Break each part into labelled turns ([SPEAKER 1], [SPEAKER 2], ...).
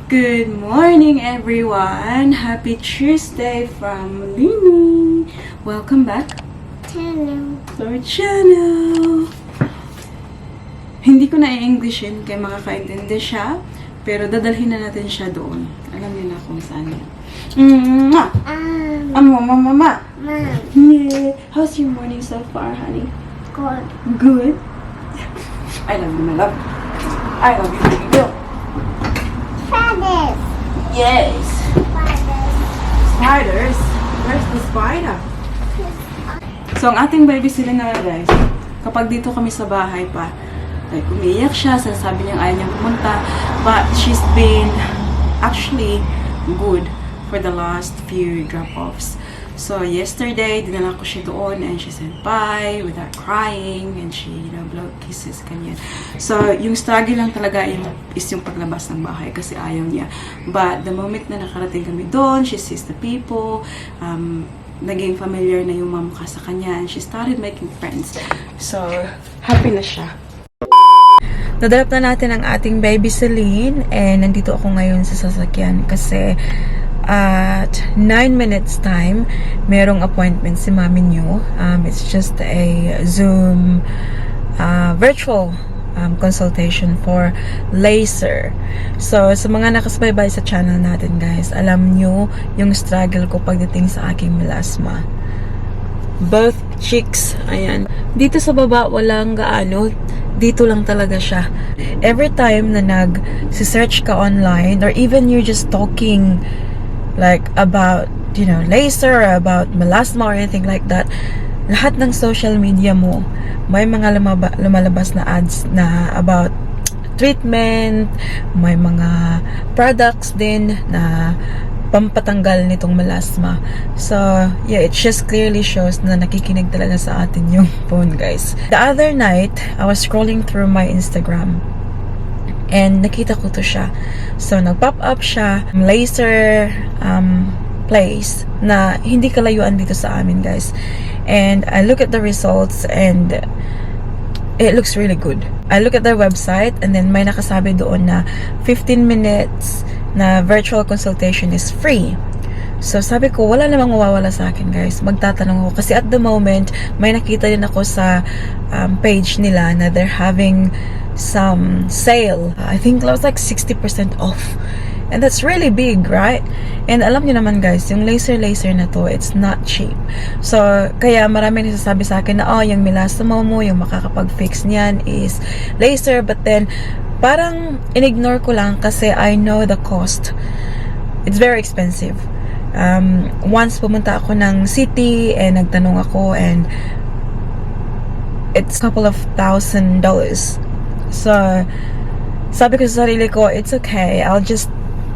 [SPEAKER 1] Good morning, everyone! Happy Tuesday from Lini! Welcome back
[SPEAKER 2] Hello.
[SPEAKER 1] to our channel! Hindi ko na i-Englishin kaya makakaintindi siya, pero dadalhin na natin siya doon. Alam niyo na kung saan yan. Mama! Mama! Yeah! How's your morning so far, honey?
[SPEAKER 2] Good.
[SPEAKER 1] Good? I love you, my love. I love you, baby girl.
[SPEAKER 2] Feathers.
[SPEAKER 1] Yes!
[SPEAKER 2] Feathers.
[SPEAKER 1] Spiders? Where's the spider? So, ang ating baby sila na guys, kapag dito kami sa bahay pa, like, umiiyak siya, sasabi niya ayaw niyang pumunta, but she's been actually good for the last few drop-offs. So, yesterday, dinala ko siya doon and she said bye without crying and she, blow kisses, kanyan. So, yung struggle lang talaga is yung paglabas ng bahay kasi ayaw niya. But, the moment na nakarating kami doon, she sees the people, naging familiar na yung mamukha sa kanya and she started making friends. So, happy na siya. Nadalap na natin ang ating baby Celine and nandito ako ngayon sa sasakyan kasi at 9 minutes time, merong appointment si mami niyo. It's just a Zoom virtual consultation for laser. So, sa mga nakasubaybay sa channel natin guys, alam nyo yung struggle ko pagdating sa aking melasma. Both cheeks, ayan. Dito sa baba, walang gaano. Dito lang talaga siya. Every time na nag-search ka online or even you're just talking like about, laser or about melasma or anything like that, lahat ng social media mo, may mga lumalabas na ads na about treatment, may mga products din na pampatanggal nitong melasma. So, yeah, it just clearly shows na nakikinig talaga sa atin yung phone, guys. The other night, I was scrolling through my Instagram and nakita ko to siya. So, nag-pop up siya, laser place na hindi kalayuan dito sa amin, guys. And I look at the results and it looks really good. I look at their website and then may nakasabi doon na 15 minutes na virtual consultation is free. So, sabi ko, wala namang mawawala sa akin, guys. Magtatanong ako. Kasi at the moment, may nakita din ako sa page nila na they're having some sale. I think it was like 60% off. And that's really big, right? And alam niyo naman, guys, yung laser na to, it's not cheap. So, kaya marami nagsasabi sa akin na, yung melasma mo, yung makakapag-fix niyan is laser. But then, parang in-ignore ko lang kasi I know the cost. It's very expensive. Once pumunta ako ng city and nagtanong ako and it's a couple of $1,000. So, sabi ko sa sarili ko, it's okay. I'll just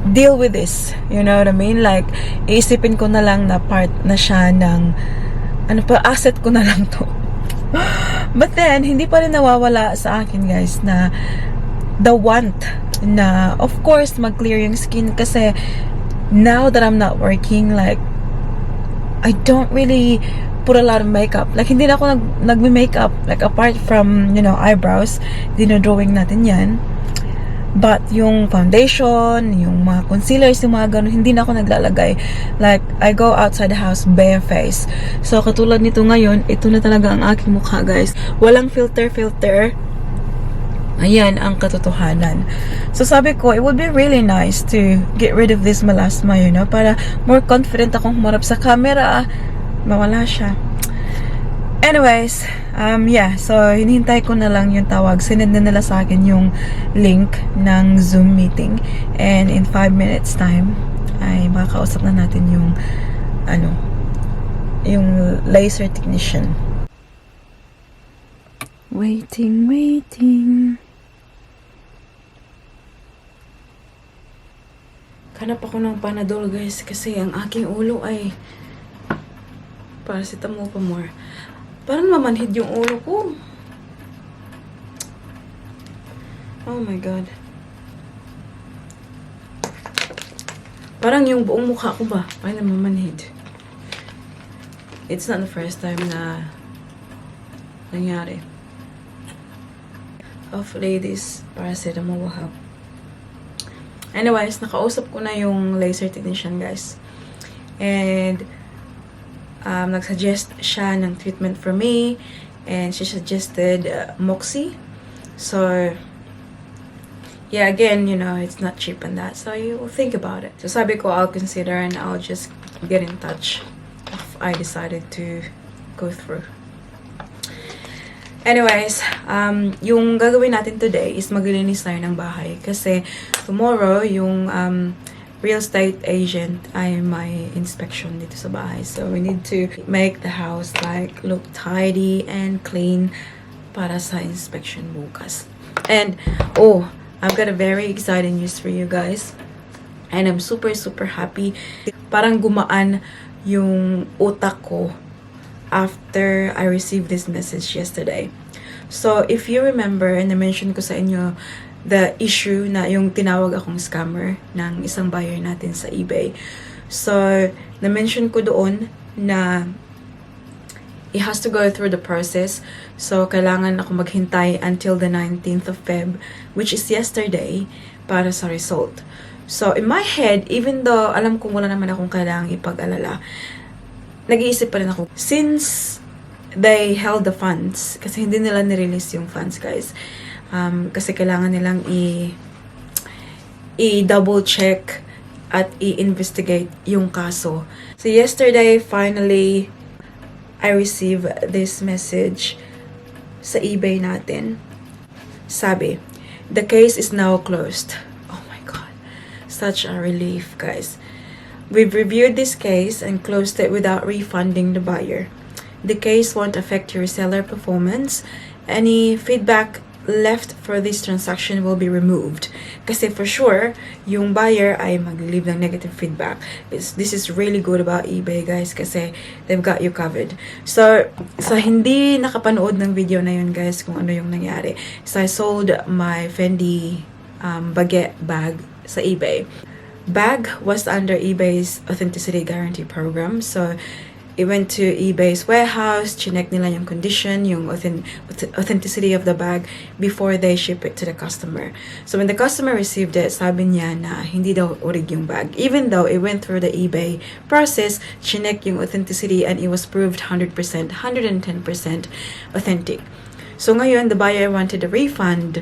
[SPEAKER 1] deal with this. You know what I mean? Like, iisipin ko na lang na part na siya ng asset ko na lang to. But then, hindi pa rin nawawala sa akin, guys, na the want na, of course, mag-clear yung skin kasi now that I'm not working, like, I don't really put a lot of makeup. Like, hindi na ako nagme-makeup. Like, apart from, eyebrows, dinodrawing natin yan. But, yung foundation, yung mga concealers, yung mga ganun, hindi na ako naglalagay. Like, I go outside the house bare face. So, katulad nito ngayon, ito na talaga ang aking mukha, guys. Walang filter. Ayan ang katotohanan. So, sabi ko, it would be really nice to get rid of this melasma, para more confident akong humarap sa camera. Mawala siya. Anyways, yeah. So, hinihintay ko na lang yung tawag. Sinend na nila sa akin yung link ng Zoom meeting. And in 5 minutes time, ay makakausap na natin yung, yung laser technician. Waiting. Hanap ako ng Panadol, guys, kasi ang aking ulo ay paracetamol pa more. Parang mamanhid yung ulo ko. Oh my God. Parang yung buong mukha ko ba? Parang mamanhid. It's not the first time na nangyari. Hopefully this paracetamol will help. Anyways, nakausap ko na yung laser technician, guys. And, nagsuggest siya ng treatment for me. And she suggested Moxie. So, yeah, again, you know, it's not cheap and that. So, you will think about it. So, sabi ko, I'll consider and I'll just get in touch if I decided to go through. Anyways, yung gagawin natin today is maglilinis tayo ng bahay. Kasi tomorrow, yung real estate agent ay may inspection dito sa bahay. So, we need to make the house like look tidy and clean para sa inspection bukas. And, oh, I've got a very exciting news for you guys. And I'm super, super happy. Parang gumaan yung utak ko after I received this message yesterday. So, if you remember, na-mention ko sa inyo the issue na yung tinawag akong scammer ng isang buyer natin sa eBay. So, na-mention ko doon na it has to go through the process. So, kailangan ako maghintay until the 19th of Feb, which is yesterday, para sa result. So, in my head, even though alam kong wala naman akong kailangang ipag-alala, nag-iisip pa rin ako. Since they held the funds, kasi hindi nila nirelease yung funds, guys. Kasi kailangan nilang i-double check at i-investigate yung kaso. So, yesterday, finally, I received this message sa eBay natin. Sabi, the case is now closed. Oh my God. Such a relief, guys. We've reviewed this case and closed it without refunding the buyer. The case won't affect your seller performance. Any feedback left for this transaction will be removed. Kasi for sure, yung buyer ay mag-leave ng negative feedback. This is really good about eBay, guys, kasi they've got you covered. So hindi nakapanood ng video na yun, guys, kung ano yung nangyari. So I sold my Fendi baguette bag sa eBay. Bag was under eBay's authenticity guarantee program. So, it went to eBay's warehouse, chinek nila yung condition, yung authenticity of the bag before they ship it to the customer. So, when the customer received it, sabi niya na hindi daw orig yung bag. Even though it went through the eBay process, chinek yung authenticity and it was proved 100%, 110% authentic. So, ngayon, the buyer wanted a refund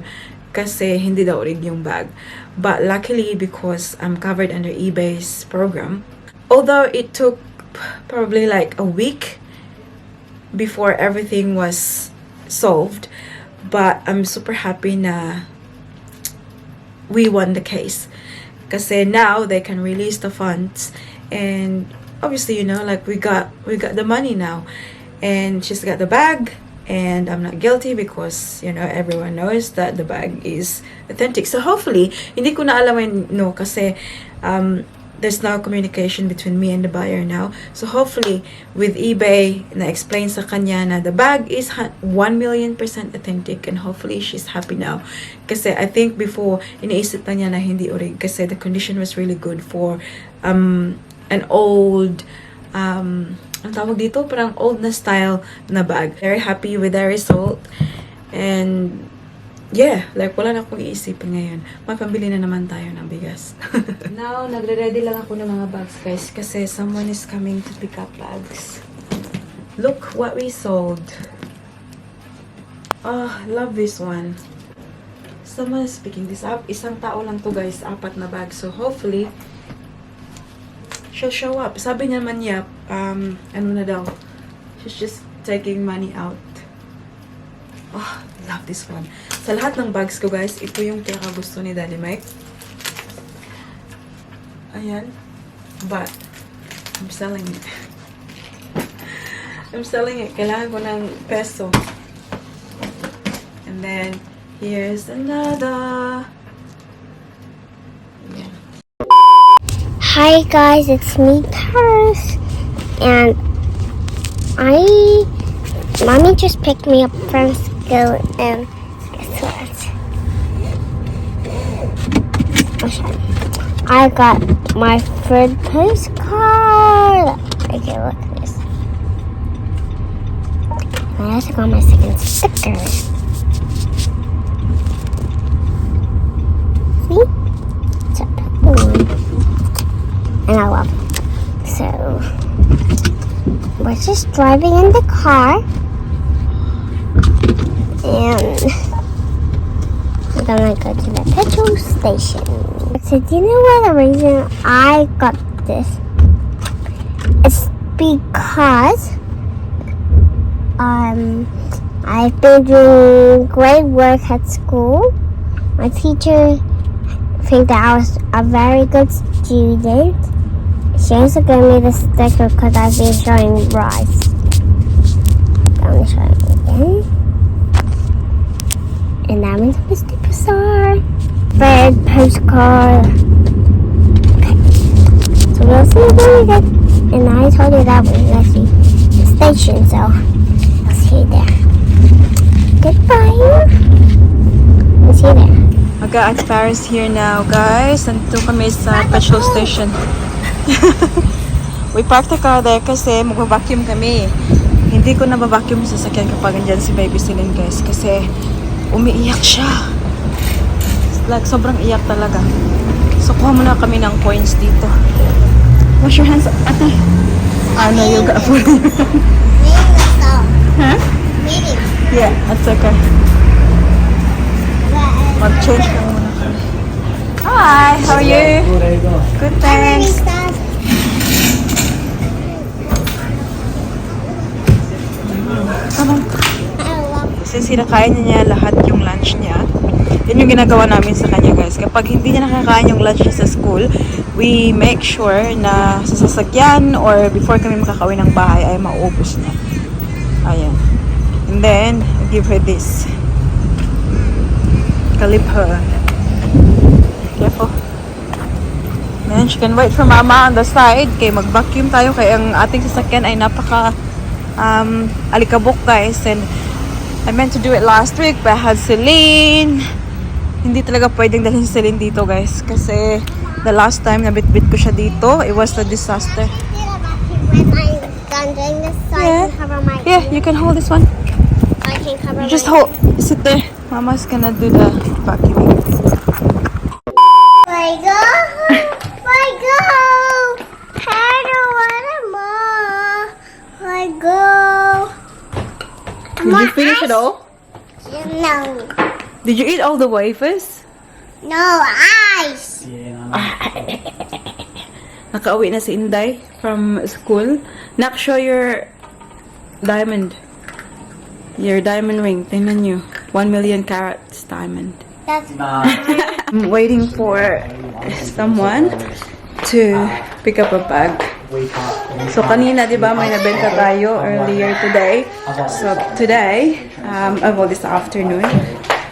[SPEAKER 1] kasi hindi daw orig yung bag. But luckily, because I'm covered under eBay's program, although it took probably like a week before everything was solved, but I'm super happy na we won the case. Kasi now they can release the funds, and obviously, you know, like we got the money now, and she's got the bag. And I'm not guilty because, you know, everyone knows that the bag is authentic. So hopefully, hindi ko na alam no kasi there's no communication between me and the buyer now. So hopefully, with eBay, na-explain sa kanya na the bag is 1,000,000% authentic, and hopefully she's happy now. Kasi I think before, iniisip na niya na hindi orig kasi the condition was really good for an old ang tawag dito, parang old na style na bag. Very happy with the result. And, yeah, like wala na akong iisipin ngayon. Magpambili na naman tayo ng bigas. Now, nagre-ready lang ako ng mga bags, guys, kasi someone is coming to pick up bags. Look what we sold. Oh, love this one. Someone is picking this up. Isang tao lang to, guys. 4 na bags. So, hopefully, she'll show up. Sabi naman niya, ano na daw, she's just taking money out. Oh, love this one. Sa lahat ng bags ko, guys, ito yung pinakagusto ni Daddy Mike. Ayan. But, I'm selling it. I'm selling it. Kailangan ko ng peso. And then, here's another. Ayan.
[SPEAKER 2] Hi guys, it's me, Paris, and Mommy just picked me up from school, and guess what? I got my third postcard. Okay, look at this. I also got my second sticker. See? It's up. I love. So we're just driving in the car, and we're gonna go to the petrol station. So do you know what the reason I got this? It's because I've been doing great work at school. My teacher think that I was a very good student. She also gave me the sticker because I've been showing rice. I'm showing it again. And that means Mr. Bazaar. Red postcard. Okay. So we'll see you when we get. And I told you that was actually the station, so I'll see you there. Goodbye. I'll see you there.
[SPEAKER 1] Mag-a-at Paris here now, guys. Nandito kami sa petrol station. We parked the car there kasi mag-vacuum kami. Hindi ko na-vacuum sa sasakyan kapag andyan si Baby Celine, guys. Kasi umiiyak siya. Like, sobrang iyak talaga. So, kuha muna kami ng coins dito. Wash your hands, ate. Ano, yoga po. Huh? Yeah, that's okay. Mag-change lang muna kami. Hi, how are you? Good, thanks. Come on. Kasi sinakain niya lahat yung lunch niya. Yan yung ginagawa namin sa kanya, guys. Kapag hindi niya nakakain yung lunch niya sa school, we make sure na sa sasakyan or before kami makakauwi ng bahay ay maubos na. Ayan. And then, I give her this. Kalip her. Careful. Then, she can wait for mama on the side. Kaya mag-vacuum tayo. Kaya ang ating sasakyan ay napaka alikabok, guys. And I meant to do it last week, but I had Celine. Hindi talaga pwedeng dalhin si Celine dito, guys. Kasi the last time na bit-bit ko siya dito, it was a disaster.
[SPEAKER 2] When I'm done doing this, so I can cover my
[SPEAKER 1] Yeah, you can hold this one.
[SPEAKER 2] I can cover
[SPEAKER 1] You just
[SPEAKER 2] my
[SPEAKER 1] sit there. Mama's gonna do the vacuuming.
[SPEAKER 2] I go. I go. I don't want more. I go.
[SPEAKER 1] Did you finish it all?
[SPEAKER 2] No.
[SPEAKER 1] Did you eat all the wafers?
[SPEAKER 2] No, ice.
[SPEAKER 1] Nakauwi na si Inday from school. Nak, show your diamond. Your diamond ring. Tingnan nyo. 1 million carats diamond.
[SPEAKER 2] That's
[SPEAKER 1] I'm waiting for someone to pick up a bag. So kanina, di ba, may nabenta tayo earlier today. So today, well, this afternoon,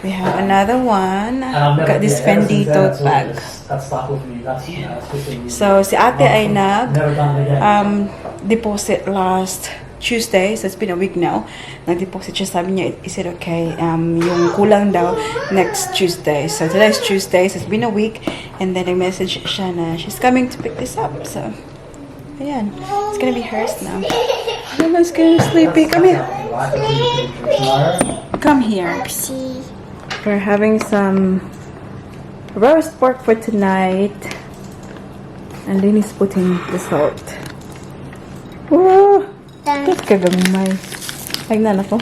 [SPEAKER 1] we have another one. We got this Fendi tote bag. So si ate ay deposit last Tuesday, so it's been a week now. Nag-deposit siya, sabi niya, is it okay? Yung kulang daw next Tuesday. So today's Tuesday, so it's been a week. And then nag-message siya na she's coming to pick this up. So, ayan. It's gonna be hers now. Lola's getting sleepy. Come here. Come here. We're having some roast pork for tonight. And Lily's putting the salt. Whoa! That's kagamay. Tignan ako.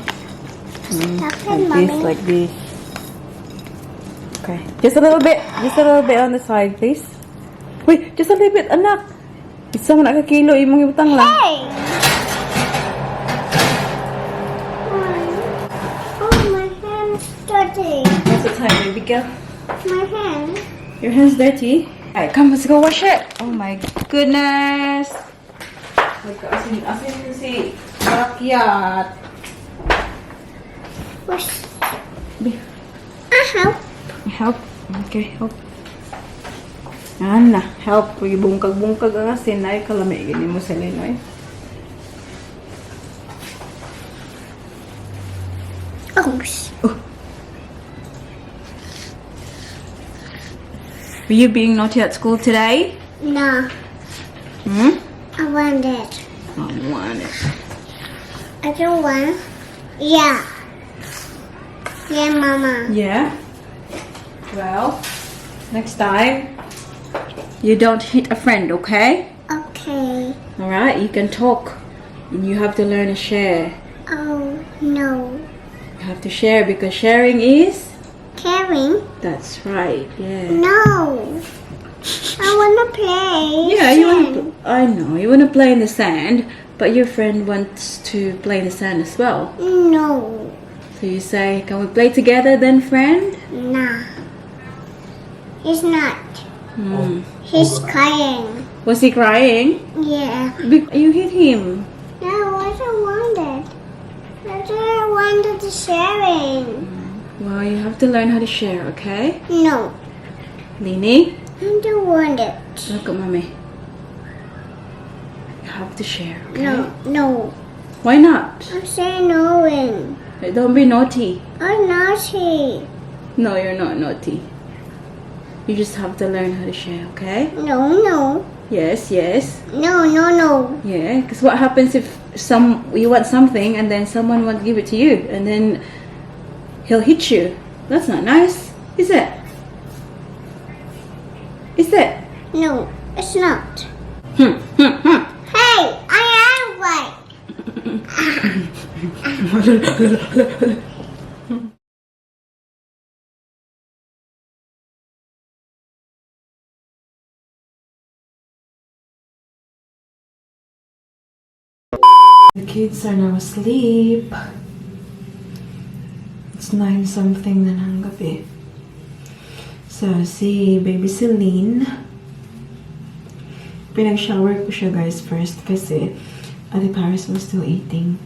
[SPEAKER 1] Like this. Okay. Just a little bit. Just a little bit on the side, please. Wait, just a little bit, anak. Isa mo nakakilo, imong ibutang lang.
[SPEAKER 2] Hey! Oh, my hand's dirty.
[SPEAKER 1] What's the time, baby girl?
[SPEAKER 2] My hand.
[SPEAKER 1] Your hand's dirty? Alright, come, let's go wash it. Oh my goodness. Asin si rakyat.
[SPEAKER 2] Wash. I help.
[SPEAKER 1] Help. Okay, help. Ana, help. Bungkag-bungkag ang asin. Ay, kalami. Gini mo sa linoy.
[SPEAKER 2] Oops.
[SPEAKER 1] Oh. Were you being naughty at school today?
[SPEAKER 2] No,
[SPEAKER 1] Hmm?
[SPEAKER 2] I want it.
[SPEAKER 1] I want it.
[SPEAKER 2] I don't want. Yeah. Yeah, Mama.
[SPEAKER 1] Yeah? Well, next time, you don't hit a friend, okay? Alright, you can talk. And you have to learn to share.
[SPEAKER 2] Oh, no.
[SPEAKER 1] You have to share because sharing is...
[SPEAKER 2] Caring?
[SPEAKER 1] That's right, yeah.
[SPEAKER 2] No. I want to play.
[SPEAKER 1] Yeah, you want
[SPEAKER 2] sand.
[SPEAKER 1] to... I know, you want to play in the sand, but your friend wants to play in the sand as well.
[SPEAKER 2] No.
[SPEAKER 1] So you say, can we play together then, friend?
[SPEAKER 2] Nah. He's not.
[SPEAKER 1] Hmm.
[SPEAKER 2] He's crying.
[SPEAKER 1] Was he crying?
[SPEAKER 2] Yeah.
[SPEAKER 1] You hit him.
[SPEAKER 2] No, I don't want it. I don't want the sharing.
[SPEAKER 1] Well, you have to learn how to share, okay?
[SPEAKER 2] No.
[SPEAKER 1] Nini,
[SPEAKER 2] I don't want it.
[SPEAKER 1] look at mommy. You have to share, okay?
[SPEAKER 2] No. No.
[SPEAKER 1] Why not?
[SPEAKER 2] I'm saying no in.
[SPEAKER 1] Don't be naughty.
[SPEAKER 2] I'm naughty.
[SPEAKER 1] No, you're not naughty. You just have to learn how to share, okay?
[SPEAKER 2] No, no.
[SPEAKER 1] Yes, yes.
[SPEAKER 2] No, no, no.
[SPEAKER 1] Yeah, because what happens if you want something and then someone won't give it to you and then he'll hit you? That's not nice, is it? Is it?
[SPEAKER 2] No, it's not.
[SPEAKER 1] Hmm.
[SPEAKER 2] Hey, I am right.
[SPEAKER 1] The kids are now asleep. It's 9 something na ng gabi. So, si baby Celine, pinag-shower ko siya guys first kasi Ate Paris was still eating.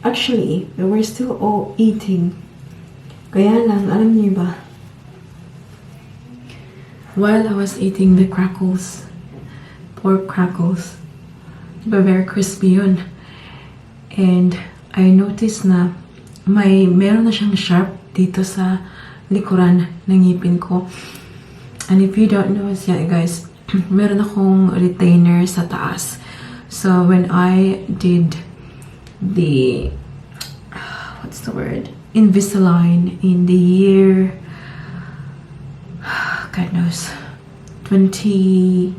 [SPEAKER 1] Actually, we were still all eating. Kaya lang, alam niyo ba? While I was eating the crackles, pork crackles, diba very crispy yun? And I noticed na meron na siyang sharp dito sa likuran ng ngipin ko. And if you don't know yet guys, meron akong retainer sa taas. So when I did the, what's the word? Invisalign in the year, God knows, 2015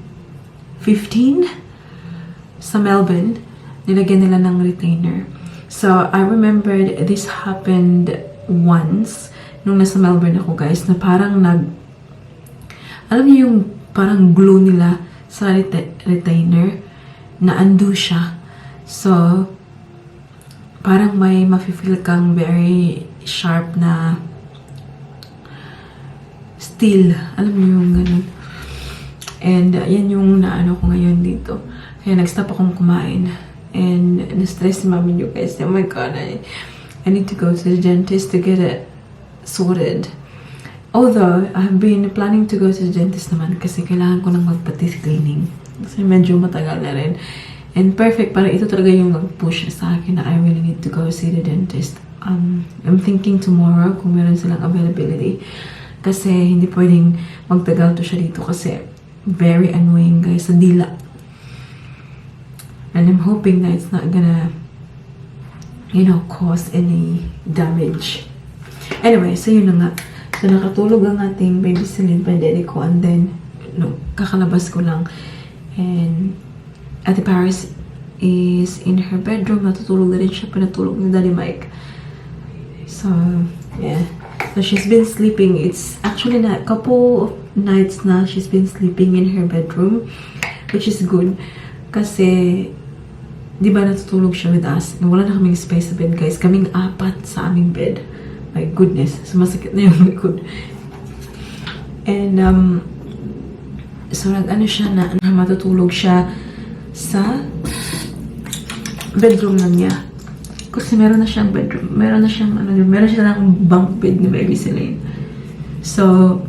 [SPEAKER 1] sa Melbourne, nilagyan nila ng retainer. So, I remembered this happened once nung nasa Melbourne ako guys, na parang alam niyo yung parang glue nila sa retainer, na undo siya. So, parang may mafe-feel kang very sharp na steel. Alam niyo yung ganun. And, yan yung naano ko ngayon dito. Kaya nag-stop akong kumain. And na-stress si mami niyo guys. Oh my God, I need to go to the dentist to get it sorted. Although, I've been planning to go to the dentist naman kasi kailangan ko ng magpa-teeth cleaning. Kasi medyo matagal na rin. And perfect, parang ito talaga yung nag-push sa akin na I really need to go see the dentist. I'm thinking tomorrow kung meron silang availability. Kasi hindi pwedeng magtagal to siya dito kasi very annoying guys sa dila. And I'm hoping that it's not gonna, cause any damage. Anyway, so yun na nga. So nakatulog ang ating baby Celine Pandeli ko and then, kakalabas ko lang. And Ate Paris is in her bedroom. Natutulog na rin siya. Pinatulog ni Daddy Mike. So, yeah. So she's been sleeping. It's actually na a couple of nights na she's been sleeping in her bedroom. Which is good. Kasi, di ba natutulog siya with us? Wala na kaming space sa bed, guys. Kaming 4 sa aming bed. My goodness. Sumasakit na yung likod. And, so nag-ano siya na matutulog siya sa bedroom lang niya. Kasi meron na siyang bedroom. Meron siya ng bunk bed ni baby Celine. So,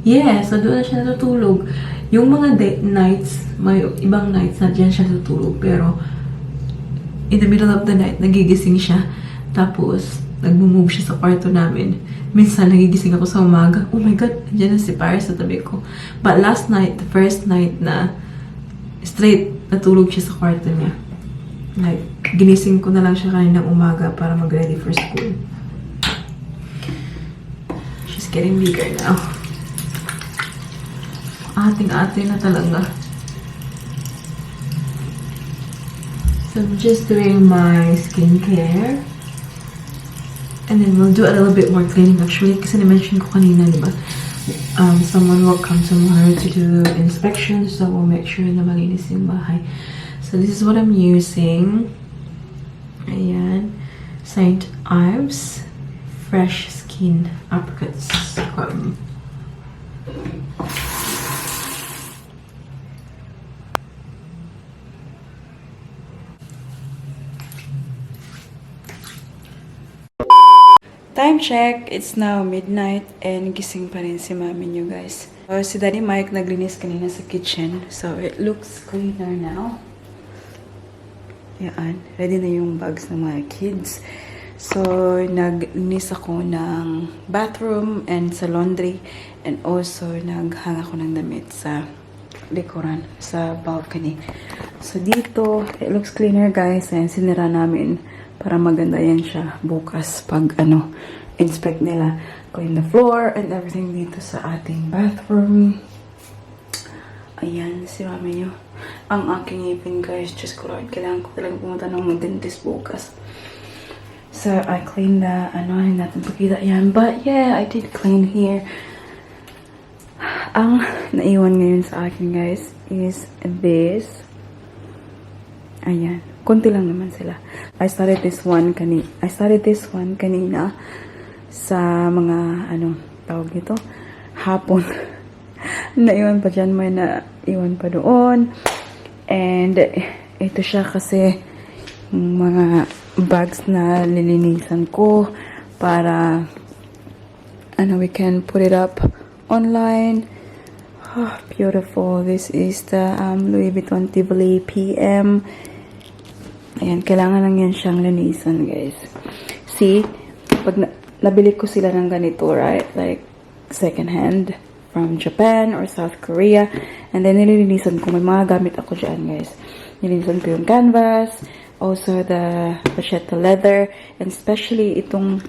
[SPEAKER 1] yeah. So, doon na siya natutulog. Yung mga nights, may ibang nights na dyan siya natutulog. Pero, in the middle of the night, nagigising siya. Tapos, nag-move siya sa kwarto namin. Minsan, nagigising ako sa umaga. Oh my God, andyan na si Paris sa tabi ko. But last night, the first night na straight, natulog siya sa kwarto niya. Like, ginising ko na lang siya kaninang umaga para mag-ready for school. She's getting bigger now. Ating-ate na talaga.
[SPEAKER 3] So I'm just doing my skincare. And then we'll do a little bit more cleaning actually. Kasi na-mention ko kanina, di ba? Someone will come tomorrow to do inspection. So we'll make sure na malinis yung bahay. So this is what I'm using. Ayan. St. Ives Fresh Skin Apricot Scrub.
[SPEAKER 1] Time check, it's now midnight and gising pa rin si mami niyo guys. So, si Daddy Mike naglinis kanina sa kitchen. So it looks cleaner now. Yan, ready na yung bags ng mga kids. So naglinis ako ng bathroom and sa laundry. And also naghang ako ng damit sa likuran, sa balcony. So dito, it looks cleaner guys. Ayan, sinira namin para maganda yan siya bukas pag inspect nila. Clean the floor and everything dito sa ating bathroom. Ayan, si mami nyo. Ang aking ngipin guys, just ko Lord, kailangan ko talagang pumunta ng dentist bukas. So, I cleaned the, hindi natin pakita yan. But yeah, I did clean here. Ang naiwan ngayon sa akin guys is this. Ayan. Konti lang naman sila. I started this one kanina sa mga, tawag ito, hapon. Naiwan pa dyan, may naiwan pa doon. And, ito siya kasi mga bags na lilinisan ko para, we can put it up online. Oh, beautiful. This is the Louis Vuitton Tivoli PM. Ayan, kailangan lang yan siyang linisan, guys. See, pag nabili ko sila ng ganito, right? Like, second hand from Japan or South Korea. And then, nililinisan ko. May mga gamit ako dyan, guys. Nilinisan ko yung canvas. Also, the pochette leather. And especially, itong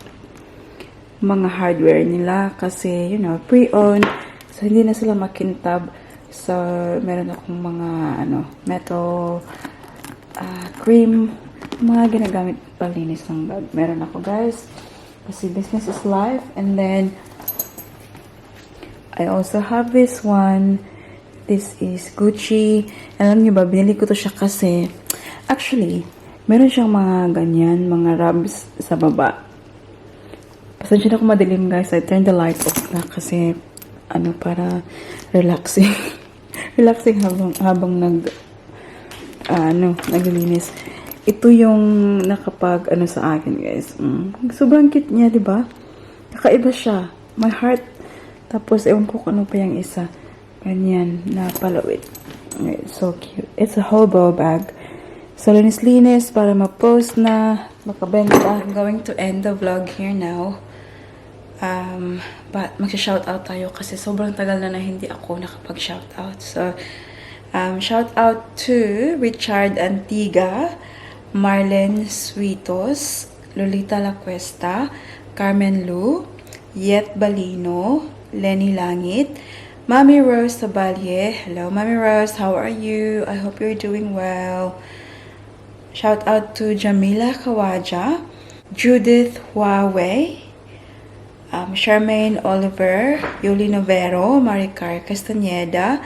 [SPEAKER 1] mga hardware nila. Kasi, pre-owned. So, hindi na sila makintab. So, meron akong mga, metal cream, mga ginagamit palinis ng bag. Meron ako guys, kasi business is life. And then I also have this one. This is Gucci. Alam niyo ba, binili ko to siya kasi actually, meron siyang mga ganyan, mga rubs sa baba. Pasensya na kung madilim guys, I turned the light off na kasi para relaxing. Relaxing habang naglilinis. Ito yung nakapag sa akin guys. Sobrang cute niya, di ba? Kakaiba siya. My heart. Tapos ewan ko kung ano pa yung isa. Ganyan na palawit. It's so cute. It's a hobo bag. So linis-linis para ma-post na, makabenta. I'm going to end the vlog here now. But magsha-shoutout tayo kasi sobrang tagal na hindi ako nakapag-shoutout. So shout out to Richard Antiga, Marlene Suitos, Lolita La Cuesta, Carmen Lu, Yet Balino, Lenny Langit, Mami Rose Sabalye. Hello Mami Rose, how are you? I hope you're doing well. Shout out to Jamila Kawaja, Judith Huawei, Charmaine Oliver, Yuli Novero, Maricar Castaneda,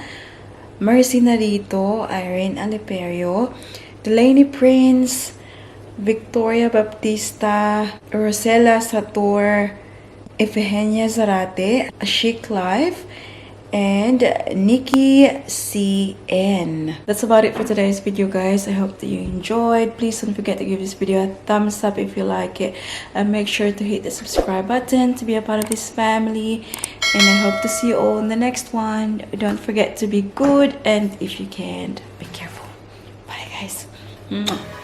[SPEAKER 1] Mercy Narito, Irene Aliperio, Delaney Prince, Victoria Baptista, Rosella Sator, Efegenia Zarate, Ashik Life, and Nikki CN. That's about it for today's video, guys. I hope that you enjoyed. Please don't forget to give this video a thumbs up if you like it, and make sure to hit the subscribe button to be a part of this family. And I hope to see you all in the next one. Don't forget to be good, and if you can, be careful. Bye, guys. Mwah.